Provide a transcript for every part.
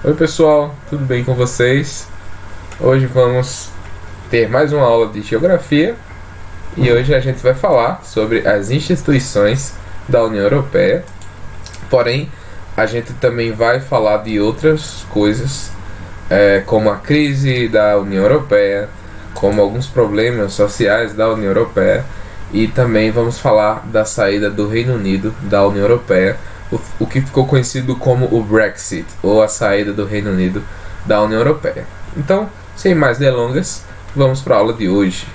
Oi pessoal, tudo bem com vocês? Hoje vamos ter mais uma aula de geografia e hoje a gente vai falar sobre as instituições da União Europeia. Porém, a gente também vai falar de outras coisas, como a crise da União Europeia, como alguns problemas sociais da União Europeia, e também vamos falar da saída do Reino Unido da União Europeia, o que ficou conhecido como o Brexit, ou a saída do Reino Unido da União Europeia. Então, sem mais delongas, vamos para a aula de hoje.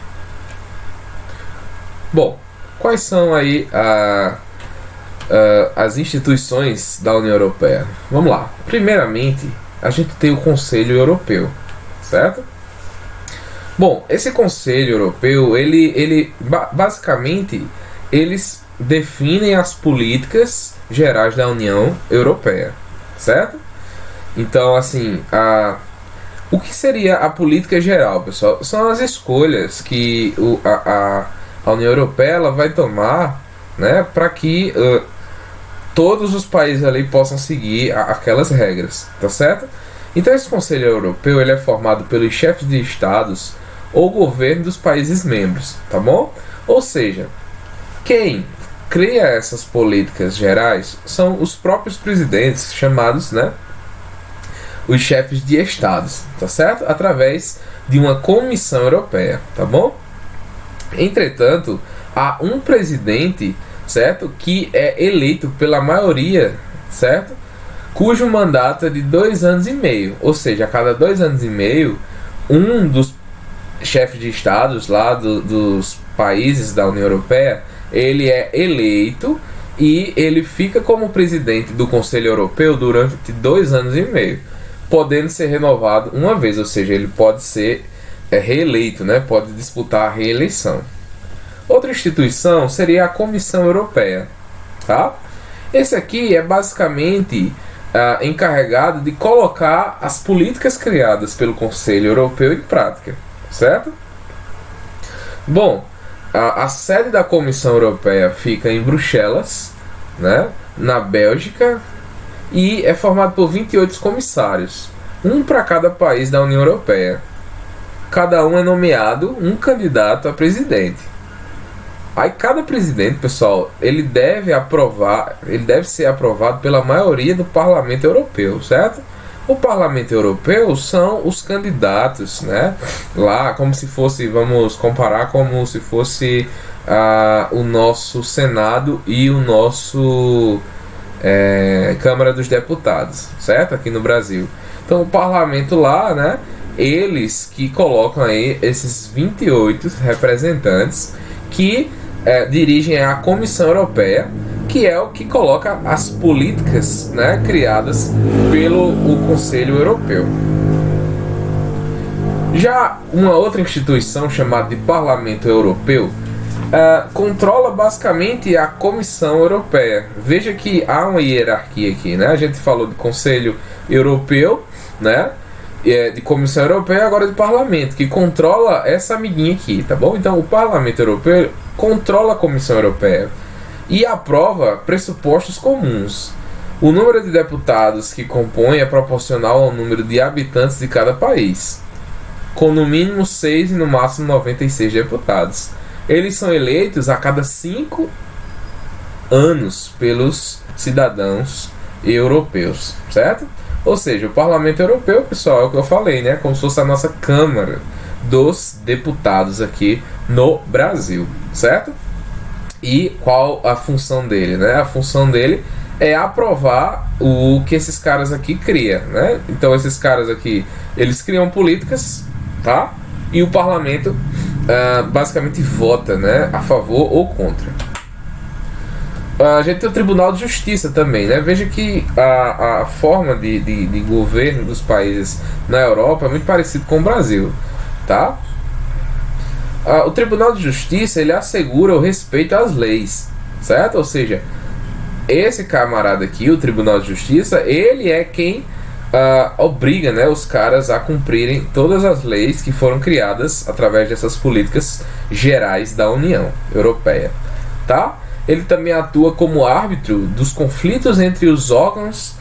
Bom, quais são aí as instituições da União Europeia? Vamos lá. Primeiramente, a gente tem o Conselho Europeu, certo? Bom, esse Conselho Europeu, basicamente, eles definem as políticas gerais da União Europeia, certo? Então, assim, o que seria a política geral, pessoal? São as escolhas que a União Europeia ela vai tomar, né, para que todos os países ali possam seguir aquelas regras, tá certo? Então, esse Conselho Europeu ele é formado pelos chefes de estados ou governo dos países membros, tá bom? Ou seja, quem cria essas políticas gerais são os próprios presidentes, chamados, né, os chefes de estados, tá certo? Através de uma comissão europeia, tá bom? Entretanto, há um presidente, certo, que é eleito pela maioria, certo? Cujo mandato é de 2 anos e meio, ou seja, a cada 2 anos e meio, um dos chefes de estados lá dos países da União Europeia, ele é eleito e ele fica como presidente do Conselho Europeu durante 2 anos e meio, podendo ser renovado uma vez, ou seja, ele pode ser reeleito, né? Pode disputar a reeleição. Outra instituição seria a Comissão Europeia, tá? Esse aqui é basicamente encarregado de colocar as políticas criadas pelo Conselho Europeu em prática, certo? Bom, a sede da Comissão Europeia fica em Bruxelas, né, na Bélgica, e é formado por 28 comissários, um para cada país da União Europeia. Cada um é nomeado um candidato a presidente. Aí cada presidente, pessoal, ele deve ser aprovado pela maioria do Parlamento Europeu, certo? O Parlamento Europeu são os candidatos, né? Lá, como se fosse, vamos comparar como se fosse o nosso Senado e o nosso Câmara dos Deputados, certo? Aqui no Brasil. Então o Parlamento lá, né? Eles que colocam aí esses 28 representantes que dirigem a Comissão Europeia, que é o que coloca as políticas, né, criadas pelo Conselho Europeu. Já uma outra instituição chamada de Parlamento Europeu controla basicamente a Comissão Europeia. Veja que há uma hierarquia aqui, né? A gente falou de Conselho Europeu, né? De Comissão Europeia, agora de Parlamento, que controla essa amiguinha aqui, tá bom? Então o Parlamento Europeu controla a Comissão Europeia e aprova pressupostos comuns. O número de deputados que compõe é proporcional ao número de habitantes de cada país, com no mínimo 6 e no máximo 96 deputados. Eles são eleitos a cada 5 anos pelos cidadãos europeus, certo? Ou seja, o Parlamento Europeu, pessoal, é o que eu falei, né? Como se fosse a nossa Câmara dos Deputados aqui no Brasil, certo? E qual a função dele, né? A função dele é aprovar o que esses caras aqui criam, né? Então esses caras aqui, eles criam políticas, tá? E o Parlamento basicamente vota, né? A favor ou contra. A gente tem o Tribunal de Justiça também, né? Veja que a forma de governo dos países na Europa é muito parecido com o Brasil, tá? O Tribunal de Justiça, ele assegura o respeito às leis, certo? Ou seja, esse camarada aqui, o Tribunal de Justiça, ele é quem obriga, né, os caras a cumprirem todas as leis que foram criadas através dessas políticas gerais da União Europeia, tá? Ele também atua como árbitro dos conflitos entre os órgãos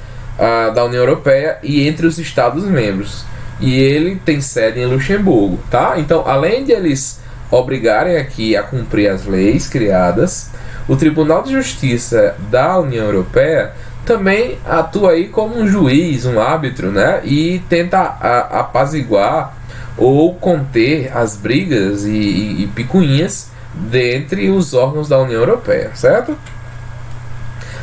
da União Europeia e entre os Estados membros. E ele tem sede em Luxemburgo, tá? Então, além de eles obrigarem aqui a cumprir as leis criadas, o Tribunal de Justiça da União Europeia também atua aí como um juiz, um árbitro, né? E tenta apaziguar ou conter as brigas e picuinhas dentre os órgãos da União Europeia, certo?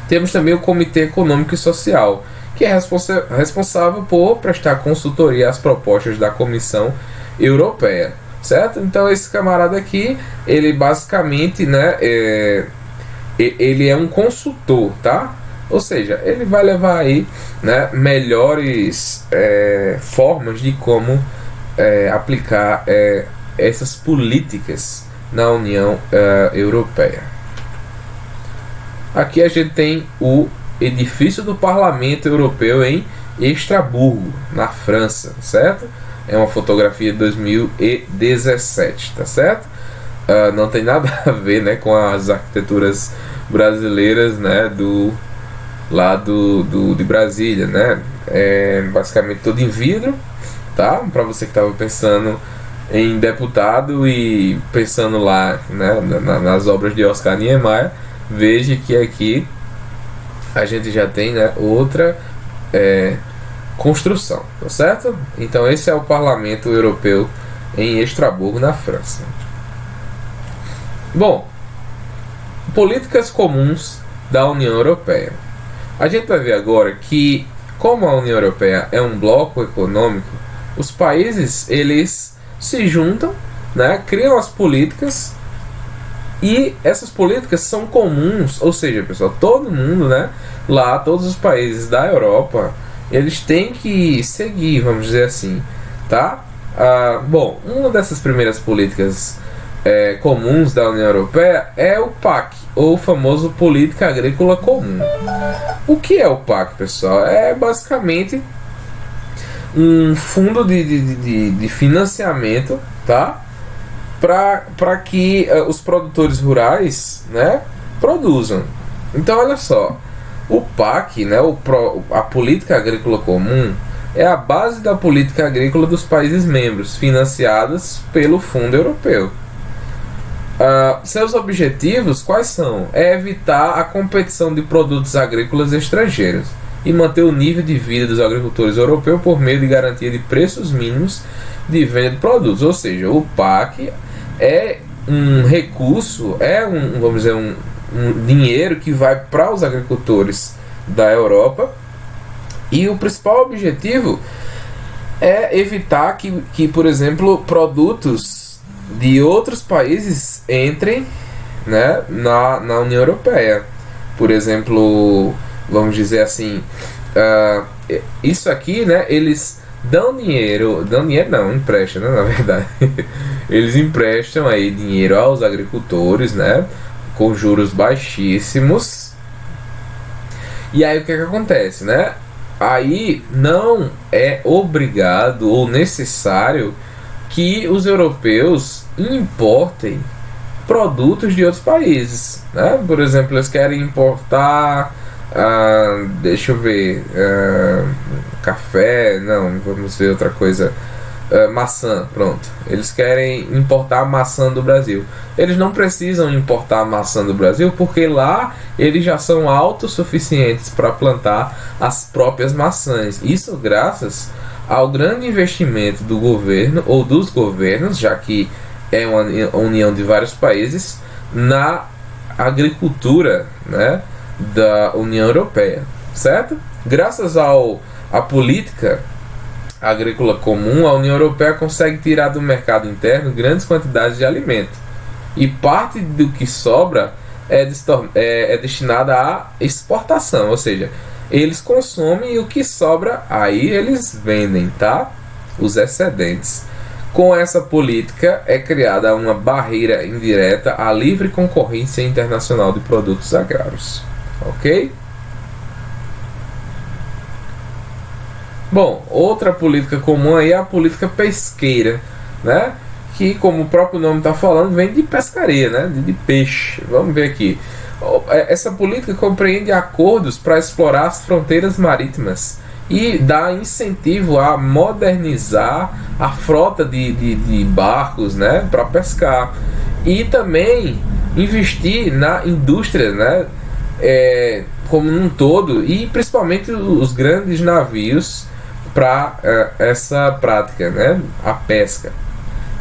Temos também o Comitê Econômico e Social, que é responsável por prestar consultoria às propostas da Comissão Europeia, certo? Então esse camarada aqui, ele basicamente, né, ele é um consultor, tá? Ou seja, ele vai levar aí, né, melhores formas de como aplicar essas políticas na União Europeia. Aqui a gente tem o edifício do Parlamento Europeu em Estrasburgo, na França, certo? É uma fotografia de 2017, tá certo? Não tem nada a ver, né, com as arquiteturas brasileiras, né, de Brasília, né? É basicamente todo em vidro, tá? Para você que estava pensando em deputado e pensando lá, né, nas obras de Oscar Niemeyer, veja que aqui a gente já tem, né, outra construção, tá certo? Então esse é o Parlamento Europeu em Estrasburgo, na França. Bom, políticas comuns da União Europeia. A gente vai ver agora que, como a União Europeia é um bloco econômico, os países, eles se juntam, né, criam as políticas, e essas políticas são comuns, ou seja, pessoal, todo mundo, né, lá, todos os países da Europa, eles têm que seguir, vamos dizer assim, tá? Bom, uma dessas primeiras políticas comuns da União Europeia é o PAC, ou famoso Política Agrícola Comum. O que é o PAC, pessoal? É basicamente um fundo de financiamento, tá? Para que os produtores rurais, né, produzam. Então, olha só, o PAC, né, a Política Agrícola Comum, é a base da política agrícola dos países membros, financiadas pelo Fundo Europeu. Seus objetivos quais são? É evitar a competição de produtos agrícolas estrangeiros e manter o nível de vida dos agricultores europeus por meio de garantia de preços mínimos de venda de produtos. Ou seja, o PAC é um recurso, vamos dizer, um dinheiro que vai para os agricultores da Europa, e o principal objetivo é evitar que por exemplo, produtos de outros países entrem, né, na União Europeia. Por exemplo, vamos dizer assim, isso aqui, né, eles dão dinheiro não, emprestam, né, na verdade. Eles emprestam aí dinheiro aos agricultores, né, com juros baixíssimos. E aí o que acontece, né? Aí não é obrigado ou necessário que os europeus importem produtos de outros países, né? Por exemplo, eles querem importar, deixa eu ver, café, não, vamos ver outra coisa, maçã, pronto. Eles querem importar maçã do Brasil. Eles não precisam importar maçã do Brasil, porque lá eles já são autossuficientes para plantar as próprias maçãs. Isso graças ao grande investimento do governo ou dos governos, já que é uma união de vários países, na agricultura, né, da União Europeia, certo? Graças à política agrícola comum, a União Europeia consegue tirar do mercado interno grandes quantidades de alimento, e parte do que sobra é destinada à exportação, ou seja, eles consomem e o que sobra aí eles vendem, tá? Os excedentes. Com essa política é criada uma barreira indireta à livre concorrência internacional de produtos agrários, ok? Bom, outra política comum aí é a política pesqueira, né? Que, como o próprio nome está falando, vem de pescaria, né? De peixe. Vamos ver aqui. Essa política compreende acordos para explorar as fronteiras marítimas e dá incentivo a modernizar a frota de barcos, né, para pescar, e também investir na indústria, né, como um todo, e principalmente os grandes navios para essa prática, né, a pesca.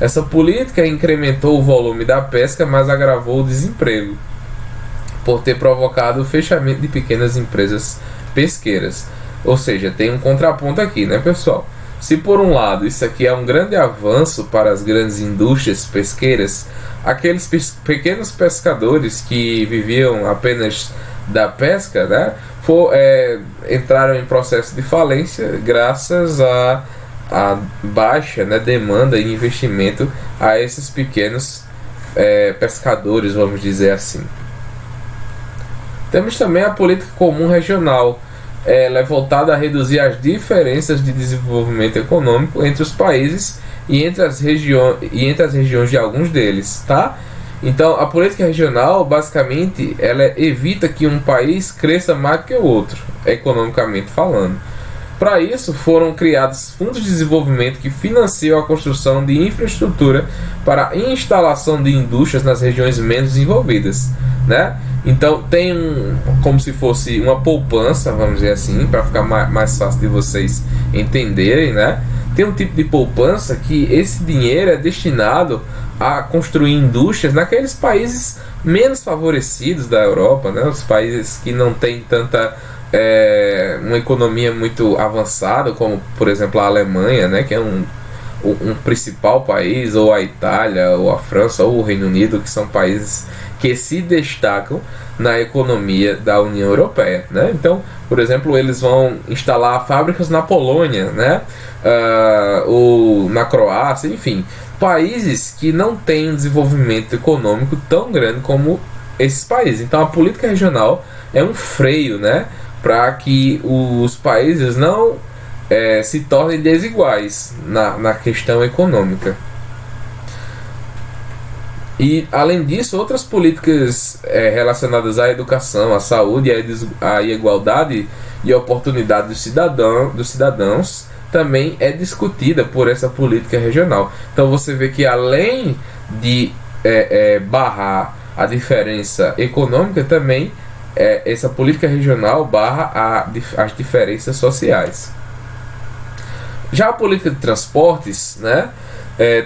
Essa política incrementou o volume da pesca, mas agravou o desemprego, por ter provocado o fechamento de pequenas empresas pesqueiras. Ou seja, tem um contraponto aqui, né, pessoal? Se por um lado isso aqui é um grande avanço para as grandes indústrias pesqueiras, aqueles pequenos pescadores que viviam apenas da pesca, né, entraram em processo de falência graças a baixa, né, demanda e investimento a esses pequenos pescadores, vamos dizer assim. Temos também a política comum regional. Ela é voltada a reduzir as diferenças de desenvolvimento econômico entre os países e entre as regiões de alguns deles, tá? Então, a política regional, basicamente, ela evita que um país cresça mais que o outro, economicamente falando. Para isso, foram criados fundos de desenvolvimento que financiam a construção de infraestrutura para a instalação de indústrias nas regiões menos desenvolvidas, né? Então, tem como se fosse uma poupança, vamos dizer assim, para ficar mais fácil de vocês entenderem, né? Tem um tipo de poupança que esse dinheiro é destinado a construir indústrias naqueles países menos favorecidos da Europa, né? Os países que não têm tanta uma economia muito avançada, como por exemplo a Alemanha, né, que é um principal país, ou a Itália, ou a França, ou o Reino Unido, que são países que se destacam na economia da União Europeia, né? Então, por exemplo, eles vão instalar fábricas na Polônia, né, ou na Croácia, enfim, países que não têm um desenvolvimento econômico tão grande como esses países. Então, a política regional é um freio, né, para que os países não se tornem desiguais na questão econômica. E, além disso, outras políticas relacionadas à educação, à saúde e à igualdade e oportunidade dos cidadãos também é discutida por essa política regional. Então, você vê que, além de barrar a diferença econômica, também essa política regional barra as diferenças sociais. Já a política de transportes, né,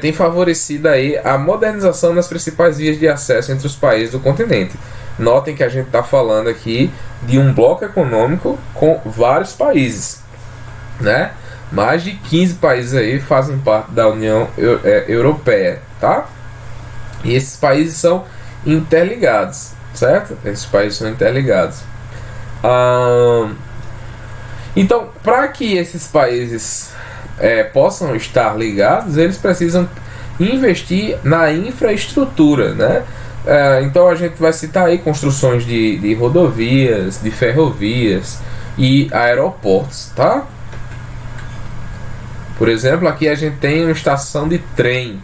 tem favorecido aí a modernização das principais vias de acesso entre os países do continente. Notem que a gente está falando aqui de um bloco econômico com vários países, né? Mais de 15 países aí fazem parte da União Europeia, tá? E esses países são interligados, certo? Esses países são interligados. Então, para que esses países possam estar ligados, eles precisam investir na infraestrutura, né? Então a gente vai citar aí construções de rodovias, de ferrovias e aeroportos, tá? Por exemplo, aqui a gente tem uma estação de trem,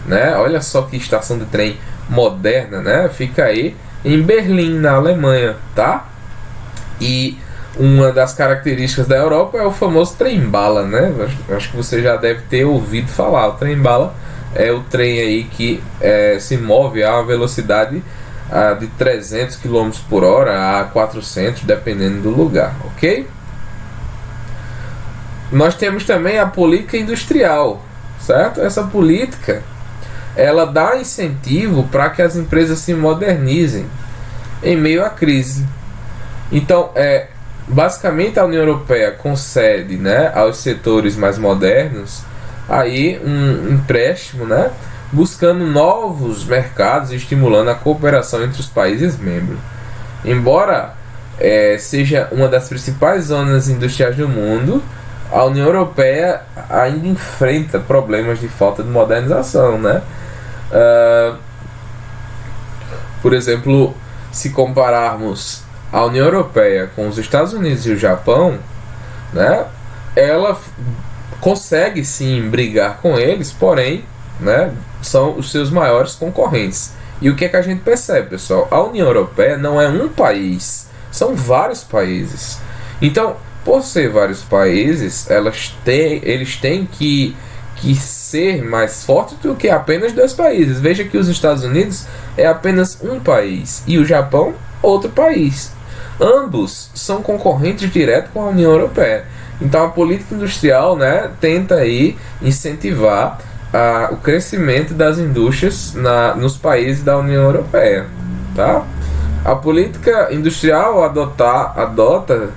né? Olha só que estação de trem moderna, né? Fica aí em Berlim, na Alemanha, tá? E uma das características da Europa é o famoso trem-bala, né? Acho que você já deve ter ouvido falar. O trem-bala é o trem aí que se move a uma velocidade de 300 km por hora a 400, dependendo do lugar, ok? Nós temos também a política industrial, certo? Essa política, ela dá incentivo para que as empresas se modernizem em meio à crise. Então, basicamente a União Europeia concede, né, aos setores mais modernos aí um empréstimo, né, buscando novos mercados e estimulando a cooperação entre os países membros. Embora seja uma das principais zonas industriais do mundo, a União Europeia ainda enfrenta problemas de falta de modernização, né? Por exemplo, se compararmos a União Europeia com os Estados Unidos e o Japão, né, ela consegue sim brigar com eles, porém, né, são os seus maiores concorrentes. E o que é que a gente percebe, pessoal? A União Europeia não é um país, são vários países. Então, por ser vários países, eles têm que ser mais fortes do que apenas dois países. Veja que os Estados Unidos é apenas um país e o Japão outro país. Ambos são concorrentes diretos com a União Europeia. Então a política industrial, né, tenta aí incentivar o crescimento das indústrias nos países da União Europeia, tá? A política industrial adotada,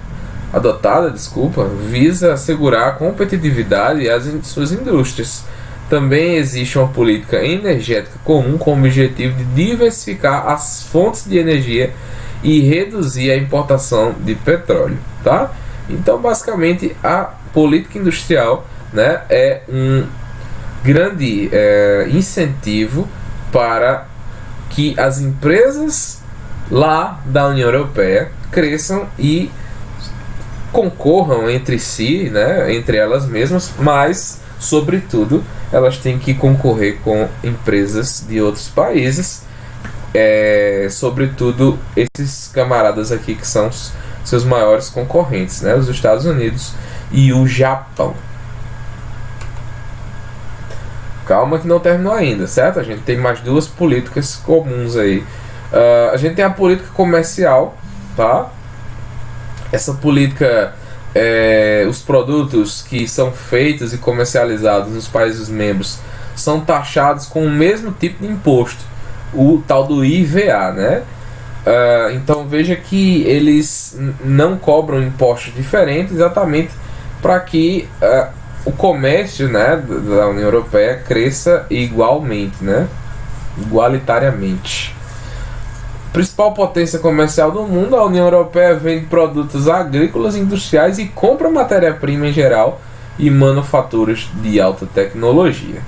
visa assegurar a competitividade e suas indústrias. Também existe uma política energética comum com o objetivo de diversificar as fontes de energia e reduzir a importação de petróleo, tá? Então, basicamente, a política industrial, né, é um grande incentivo para que as empresas lá da União Europeia cresçam e concorram entre si, né, entre elas mesmas, mas, sobretudo, elas têm que concorrer com empresas de outros países, sobretudo esses camaradas aqui que são seus maiores concorrentes, né, os Estados Unidos e o Japão. Calma que não terminou ainda, certo? A gente tem mais duas políticas comuns aí. A gente tem a política comercial, tá? Essa política, os produtos que são feitos e comercializados nos países membros são taxados com o mesmo tipo de imposto, o tal do IVA, né? Então veja que eles não cobram impostos diferentes exatamente para que o comércio, né, da União Europeia cresça igualmente, né? Igualitariamente. Principal potência comercial do mundo, a União Europeia vende produtos agrícolas e industriais e compra matéria-prima em geral e manufaturas de alta tecnologia.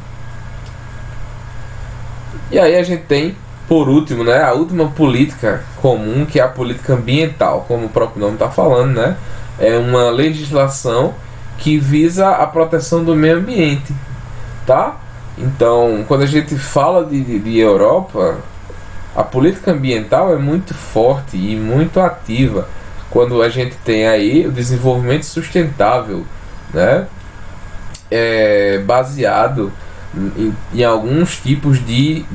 E aí a gente tem, por último, né, a última política comum, que é a política ambiental, como o próprio nome está falando, né? É uma legislação que visa a proteção do meio ambiente, tá? Então, quando a gente fala de Europa, a política ambiental é muito forte e muito ativa quando a gente tem aí o desenvolvimento sustentável, né? Baseado em alguns tipos de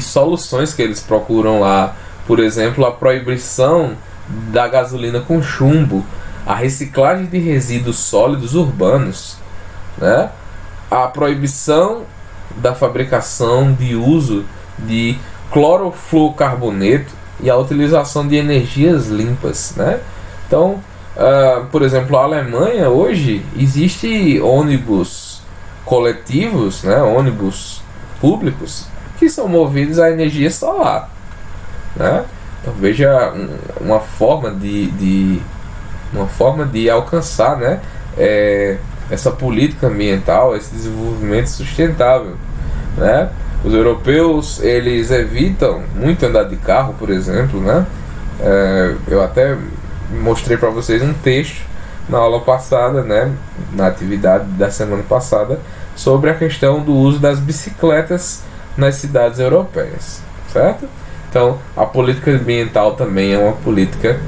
soluções que eles procuram lá. Por exemplo, a proibição da gasolina com chumbo, a reciclagem de resíduos sólidos urbanos, né? A proibição da fabricação de uso de clorofluorcarboneto e a utilização de energias limpas, né? Então, por exemplo, a Alemanha hoje existe ônibus coletivos, né? Ônibus públicos que são movidos a energia solar, né? Então veja uma forma de alcançar, né, essa política ambiental, esse desenvolvimento sustentável, né? Os europeus, eles evitam muito andar de carro, por exemplo, né? Eu até mostrei para vocês um texto na aula passada, né, na atividade da semana passada, sobre a questão do uso das bicicletas nas cidades europeias, certo? Então, a política ambiental também é uma política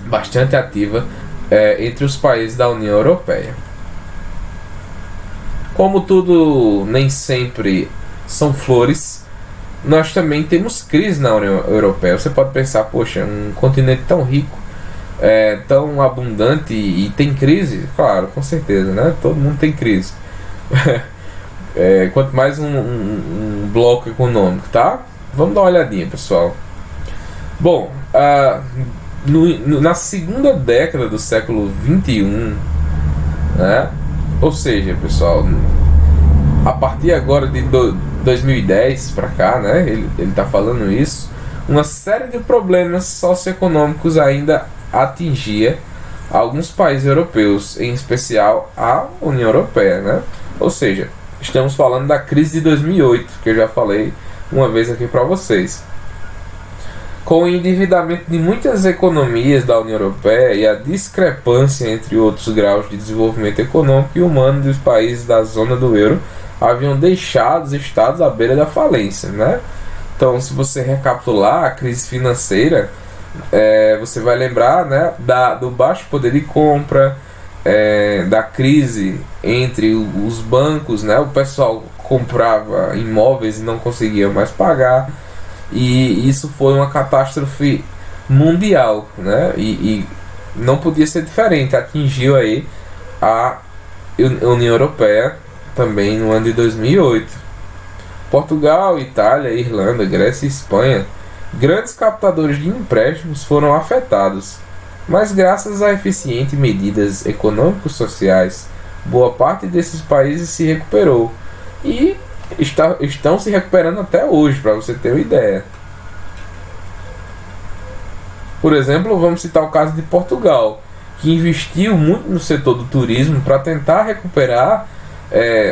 bastante ativa entre os países da União Europeia. Como tudo nem sempre são flores, nós também temos crise na União Europeia. Você pode pensar, poxa, um continente tão rico, tão abundante e tem crise? Claro, com certeza, né? Todo mundo tem crise. Quanto mais um bloco econômico, tá? Vamos dar uma olhadinha, pessoal. Bom, na segunda década do século XXI, né? Ou seja, pessoal, a partir agora de 2010 para cá, né? Ele está falando isso. Uma série de problemas socioeconômicos ainda atingia alguns países europeus, em especial a União Europeia, né? Ou seja, estamos falando da crise de 2008, que eu já falei uma vez aqui para vocês. Com o endividamento de muitas economias da União Europeia e a discrepância entre outros graus de desenvolvimento econômico e humano dos países da zona do euro, haviam deixado os estados à beira da falência, né? Então, se você recapitular a crise financeira, você vai lembrar, né, do baixo poder de compra, da crise entre os bancos, né? O pessoal comprava imóveis e não conseguia mais pagar, e isso foi uma catástrofe mundial, né? E não podia ser diferente, atingiu aí a União Europeia também no ano de 2008. Portugal, Itália, Irlanda, Grécia e Espanha, grandes captadores de empréstimos, foram afetados, mas graças a eficientes medidas econômicos sociais, boa parte desses países se recuperou e estão se recuperando até hoje, para você ter uma ideia. Por exemplo, vamos citar o caso de Portugal, que investiu muito no setor do turismo para tentar recuperar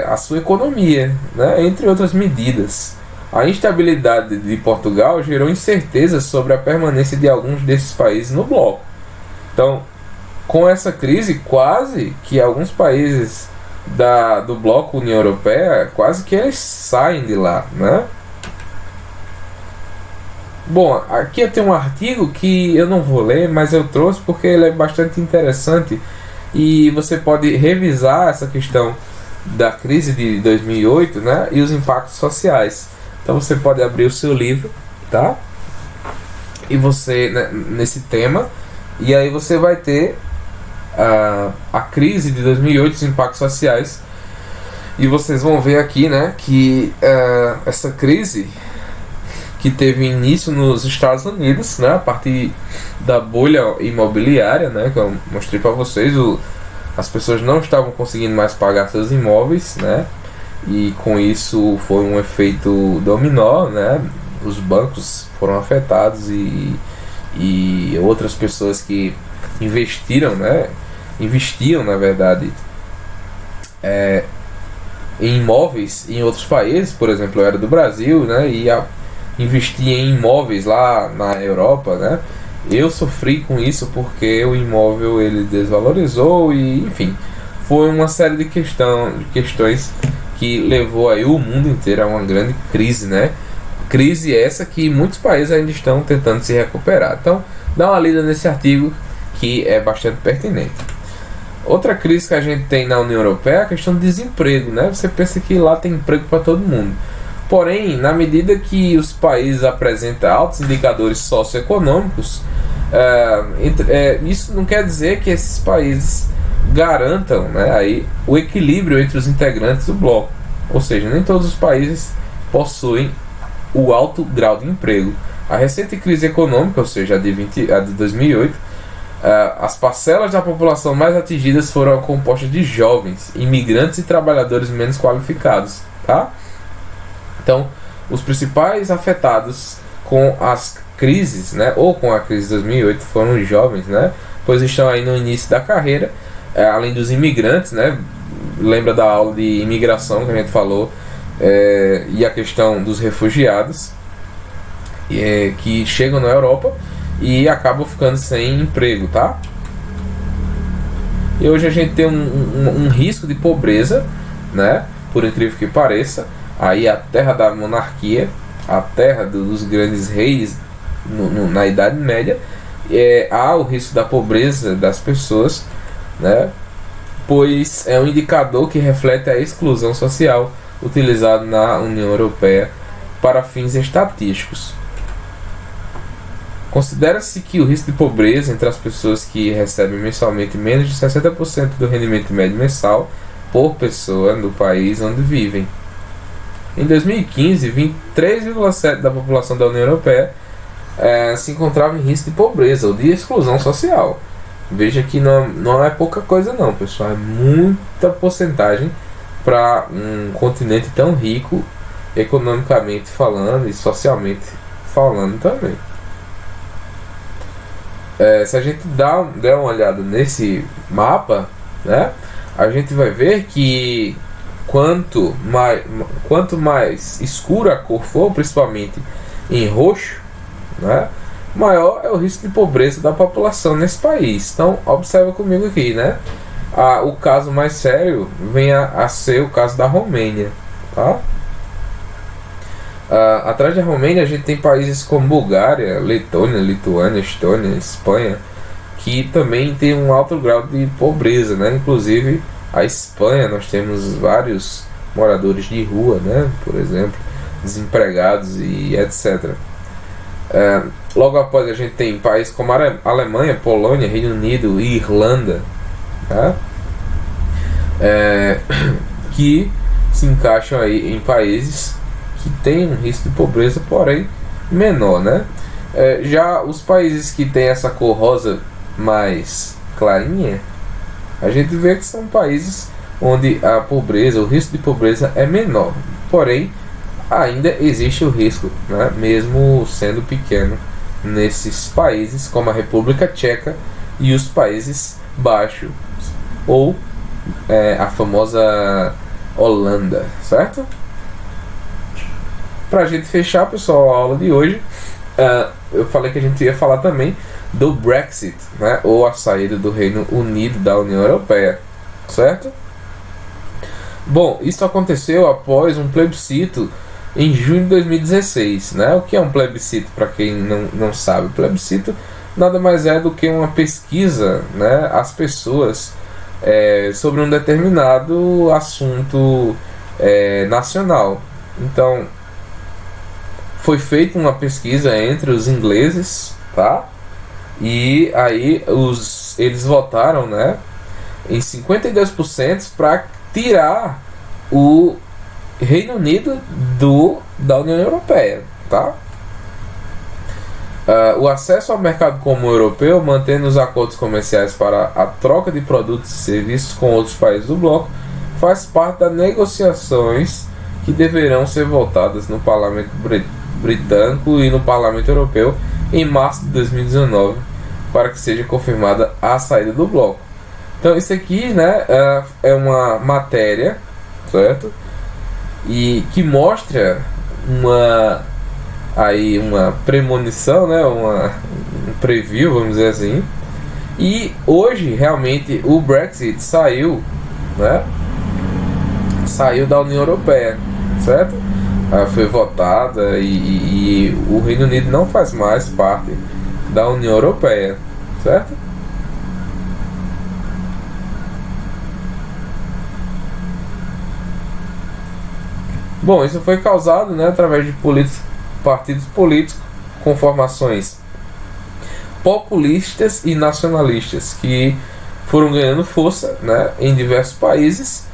a sua economia, né, entre outras medidas. A instabilidade de Portugal gerou incertezas sobre a permanência de alguns desses países no bloco. Então, com essa crise, quase que alguns países do bloco União Europeia, quase que eles saem de lá, né? Bom, aqui eu tenho um artigo que eu não vou ler, mas eu trouxe porque ele é bastante interessante e você pode revisar essa questão da crise de 2008, né, e os impactos sociais. Então você pode abrir o seu livro, tá? E você, né, nesse tema, e aí você vai ter a crise de 2008, os impactos sociais, e vocês vão ver aqui, né, que essa crise que teve início nos Estados Unidos, né, a partir da bolha imobiliária, né, que eu mostrei para vocês, as pessoas não estavam conseguindo mais pagar seus imóveis, né, e com isso foi um efeito dominó, né, os bancos foram afetados e outras pessoas que investiam na verdade em imóveis em outros países. Por exemplo, eu era do Brasil, né, e investir em imóveis lá na Europa, né? Eu sofri com isso porque o imóvel ele desvalorizou e, enfim, foi uma série de questões que levou aí o mundo inteiro a uma grande crise, né? Crise essa que muitos países ainda estão tentando se recuperar. Então, dá uma lida nesse artigo que é bastante pertinente. Outra crise que a gente tem na União Europeia é a questão do desemprego, né? Você pensa que lá tem emprego para todo mundo. Porém, na medida que os países apresentam altos indicadores socioeconômicos, isso não quer dizer que esses países garantam, né, aí, o equilíbrio entre os integrantes do bloco. Ou seja, nem todos os países possuem o alto grau de emprego. A recente crise econômica, ou seja, a de 2008, as parcelas da população mais atingidas foram compostas de jovens, imigrantes e trabalhadores menos qualificados, tá? Então, os principais afetados com as crises, né, ou com a crise de 2008 foram os jovens, né, pois estão aí no início da carreira, além dos imigrantes, né, lembra da aula de imigração que a gente falou, e a questão dos refugiados que chegam na Europa e acabam ficando sem emprego, tá? E hoje a gente tem um risco de pobreza, né, por incrível que pareça. Aí a terra da monarquia, a terra dos grandes reis na Idade Média, há o risco da pobreza das pessoas, né? Pois é um indicador que reflete a exclusão social utilizado na União Europeia para fins estatísticos. Considera-se que o risco de pobreza entre as pessoas que recebem mensalmente menos de 60% do rendimento médio mensal por pessoa no país onde vivem. Em 2015, 23,7% da população da União Europeia se encontrava em risco de pobreza ou de exclusão social. Veja que não é pouca coisa não, pessoal. É muita porcentagem para um continente tão rico, economicamente falando e socialmente falando também. Se a gente der uma olhada nesse mapa, né, a gente vai ver que quanto mais escura a cor for, principalmente em roxo, né, maior é o risco de pobreza da população nesse país. Então, observa comigo aqui, né? O caso mais sério vem a ser o caso da Romênia, tá? Atrás da Romênia a gente tem países como Bulgária, Letônia, Lituânia, Estônia, Espanha, que também tem um alto grau de pobreza, né? Inclusive a Espanha, nós temos vários moradores de rua, né? Por exemplo, desempregados e etc. Logo após a gente tem países como a Alemanha, Polônia, Reino Unido e Irlanda, tá? Que se encaixam aí em países que têm um risco de pobreza, porém menor, né? Já os países que têm essa cor rosa mais clarinha, a gente vê que são países onde a pobreza, o risco de pobreza é menor, porém ainda existe o risco, né? Mesmo sendo pequeno nesses países como a República Tcheca e os Países Baixos, ou a famosa Holanda, certo? Pra gente fechar, pessoal, a aula de hoje, eu falei que a gente ia falar também do Brexit, né? Ou a saída do Reino Unido da União Europeia, certo? Bom, isso aconteceu após um plebiscito em junho de 2016, né? O que é um plebiscito, para quem não sabe? O plebiscito nada mais é do que uma pesquisa, né, às pessoas sobre um determinado assunto nacional. Então, foi feita uma pesquisa entre os ingleses, tá? E aí eles votaram, né, em 52% para tirar o Reino Unido da União Europeia, tá? O acesso ao mercado comum europeu, mantendo os acordos comerciais para a troca de produtos e serviços com outros países do bloco, faz parte das negociações que deverão ser votadas no Parlamento Britânico e no Parlamento Europeu em março de 2019, para que seja confirmada a saída do bloco. Então isso aqui, né, é uma matéria, certo? E que mostra uma premonição, né, um preview, vamos dizer assim. E hoje realmente o Brexit saiu, né? Saiu da União Europeia, certo? Foi votada e o Reino Unido não faz mais parte da União Europeia, certo? Bom, isso foi causado, né, através de partidos políticos com formações populistas e nacionalistas que foram ganhando força, né, em diversos países,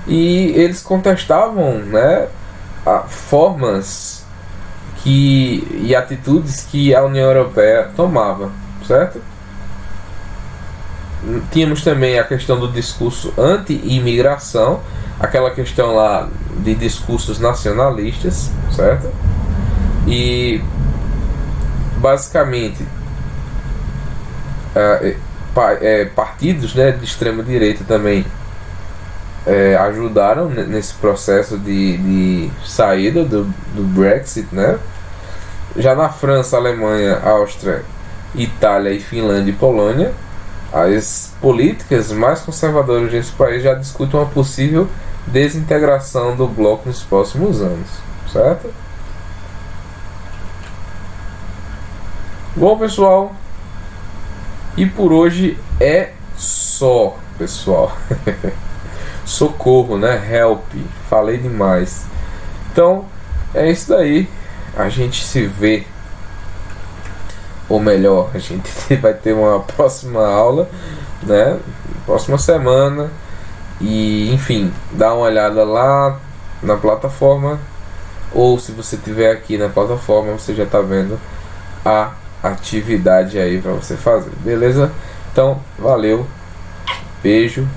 e eles contestavam, né, formas e atitudes que a União Europeia tomava, certo? Tínhamos também a questão do discurso anti-imigração, aquela questão lá de discursos nacionalistas, certo? E basicamente partidos, né, de extrema direita também ajudaram nesse processo de saída do Brexit, né? Já na França, Alemanha, Áustria, Itália e Finlândia e Polônia, as políticas mais conservadoras desse país já discutem uma possível desintegração do bloco nos próximos anos, certo? Bom, pessoal, e por hoje é só, pessoal. Socorro, né? Help, falei demais. Então, é isso daí. A gente se vê, ou melhor, a gente vai ter uma próxima aula, né? Próxima semana. E, enfim, dá uma olhada lá na plataforma, ou se você estiver aqui na plataforma, você já está vendo a atividade aí para você fazer, beleza? Então, valeu, beijo,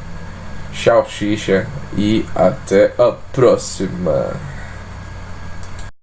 tchau, xixa, e até a próxima.